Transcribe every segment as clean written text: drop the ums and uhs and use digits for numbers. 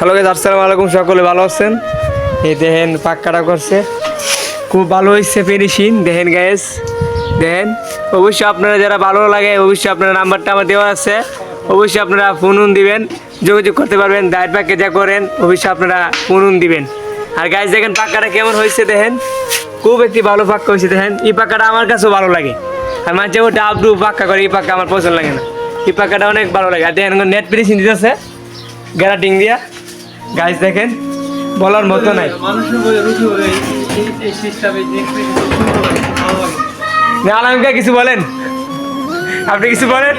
Hello guys, আসসালামু আলাইকুম। সকলে ভালো আছেন? এই দেখেন পাক্কাটা করছে, খুব ভালো হয়েছে ফিনিশিং। দেখেন গাইস, দেখেন। অবশ্যই আপনারা যারা ভালো লাগে অবশ্যই আপনার নাম্বারটা আমার দেওয়া আছে, অবশ্যই আপনারা ফোন দিবেন, যোগাযোগ করতে পারবেন। ডায়েট প্যাকে যা করেন অবশ্যই আপনারা ফোন দিবেন। আর গাইস দেখেন পাক্কাটা কেমন হয়েছে, দেখেন খুব একটি ভালো পাক্কা হয়েছে। দেখেন এই পাক্কাটা আমার কাছেও ভালো লাগে, আর মাঝে ওটা আবডু পাক্কা করে, এই পাক্কা আমার পছন্দ লাগে না, এই পাক্কাটা অনেক ভালো লাগে। আর দেখেন নেট ফিনিশিং দিতেছে গ্যারাটিং দিয়া। গাইস দেখেন বলার মতো নাই। আলমকা কিছু বলেন, আপনি কিছু বলেন।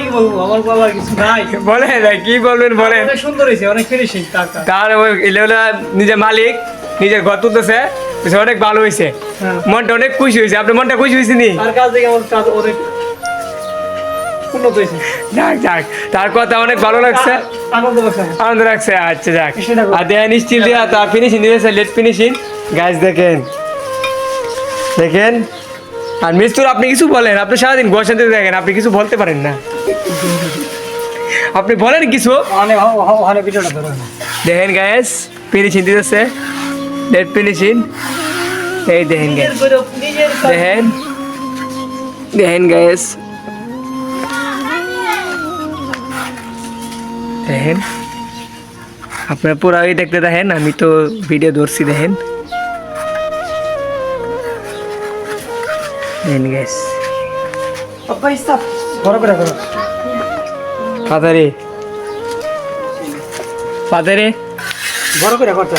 বলেন কি বলবেন বলেন। সুন্দর হয়েছে, অনেক ফিনিশিং। তার নিজের মালিক নিজের ঘর তুলতেছে, অনেক ভালো হয়েছে। মনটা অনেক খুশি হয়েছে। আপনার মনটা খুশি হয়েছে নি? তার কাজ দেখে আমার কাজ অনেক উন্নত হয়েছে। যাক যাক, তার কথা অনেক ভালো লাগছে, আনন্দ লাগছে। আচ্ছা যাক। আর দেখেন স্টিল দিয়া তার ফিনিশিং দিয়েছে, লেট ফিনিশিং। গাইস দেখেন দেখেন। আর মিস্তুর আপনি কিছু বলেন, আপনি সারাদিন বসাতে দেখেন, আপনি কিছু বলতে পারেন না, আপনি বলেন কিছু। দেখেন গাইস ফিনিশিং দিতেছে, লেট ফিনিশিং। এই দেখেন গাইস, দেখেন দেখেন গাইস, দেখেন আপনারা পুরাই দেখতে দেখেন, আমি তো ভিডিও ধরছি। দেখেন দেখেন গাইস, ফাদারে ফাদারে বড় করে করতে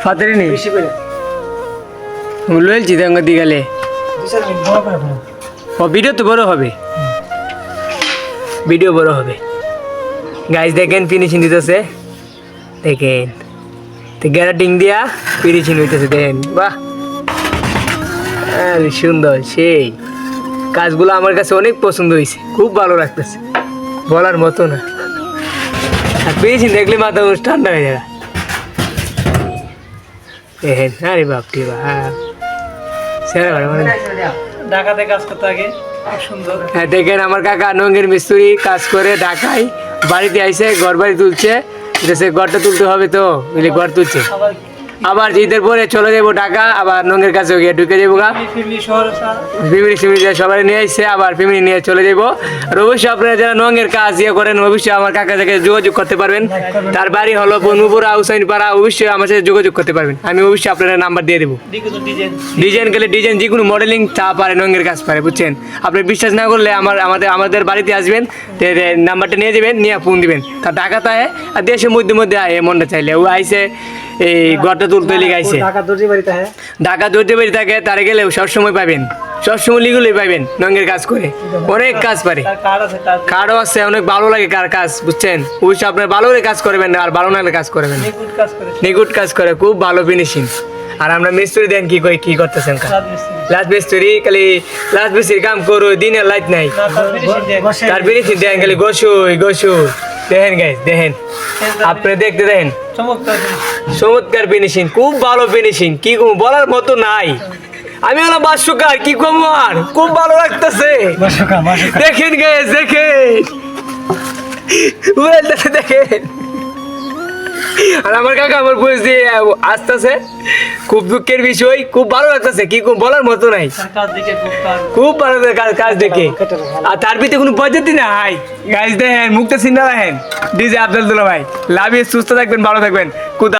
ফাদারে নেই বেশি করে লুয়েল চিদাঙ্গ দিগালে। বড় করে করো। ও ভিডিও তো বড় হবে, ভিডিও বড় হবে। গাইস দেখেন ফিনিশিং দিতেছে, দেখেন তো গ্যারাটিং দিয়া ফিনিশিং হইতেছে। দেখেন বাহ, সুন্দর সেই কাজগুলো আমার কাছে অনেক পছন্দ হয়েছে, খুব ভালো লাগতেছে, বলার মতো না। আর ফিনিশিং দেখলে মাথা ঠান্ডা হয়ে যাবে। দেখেন আরে বাপ রে বাপ, সেরা মানে ঢাকাতে কাজ করতে আগে খুব সুন্দর। হ্যাঁ দেখেন আমার কাকা নঙ্গের মিস্ত্রি কাজ করে ঢাকায়, বাড়িতে আইসে ঘর বাড়ি তুলছে, সে ঘরটা তুলতে হবে তো বুঝলি, ঘর তুলছে। আবার আবার ঈদের পরে চলে যাবো ঢাকা, আবার নঙ্গের কাছে গিয়ে ঢুকে যাবো গা, ফ্যামিলি শহর ফ্যামিলি সবাই নিয়ে আসছে, আবার ফ্যামিলি নিয়ে চলে যাবো। আর অবশ্যই আপনারা যারা নঙ্গের কাজ ইয়ে করেন অবশ্যই আমার কাকা থেকে যোগাযোগ করতে পারবেন। তার বাড়ি হলো বনুপুরা হুসাইন পাড়া, অবশ্যই আমার সাথে যোগাযোগ করতে পারবেন। আমি অবশ্যই আপনারা নাম্বার দিয়ে দেবো। ডিজাইন গেলে ডিজাইন যে কোনো মডেলিং তা পারে, নঙ্গের কাজ পারে, বুঝছেন। আপনি বিশ্বাস না করলে আমাদের বাড়িতে আসবেন, নাম্বারটা নিয়ে যাবেন, নিয়ে ফোন দিবেন। তার ঢাকাতে আয় আর দেশের মধ্যে আয়, মনটা চাইলে ও আইসে এই ঘরটা তুলতে লিগে আইসে। ঢাকা দর্জি বাড়ি থাকে, তারে গেলেও সবসময় পাবেন, সবসময় লিগুলোই পাবেন। নঙ্গের কাজ করে অনেক কাজ পারে, কারও আছে, অনেক ভালো লাগে কার কাজ, বুঝছেন। অবশ্যই আপনার ভালো করে কাজ করবেন আর ভালো না হলে কাজ করবেন। নিগুড কাজ করে, খুব ভালো ফিনিশিং। আর আমরা মিস্ত্রি দেন কি করতেছেন, লাস্ট মিস্ত্রি খালি লাস্ট মিস্ত্রির কাম করো, দিনের লাইট নাই, তার ফিনিশিং দেন খালি গোসু। দেখেন গাইস দেখেন, আপনি দেখতে দেখেন চমৎকার ফিনিশিং, খুব ভালো ফিনিশিং, কি বলার মতো নাই। আমি হলাম বাসুকার, কি কম আর খুব ভালো লাগতেছে। দেখেন গাইস দেখেন, দেখেন। আর আমার কাকা আমার বয়স দিয়ে আসতেছে, খুব দুঃখের বিষয়, খুব ভালো লাগতেছে, কি বলার মতো নাই, খুব ভালো কাজ দেখে। আর তার ভিতরে কোনো পদ্ধতি না হাই গাইস দেখেন, মুক্ত সিন্না দেখেন। ডিজে আব্দুল দুলা ভাই, লাভ ইউ, সুস্থ থাকবেন, ভালো থাকবেন।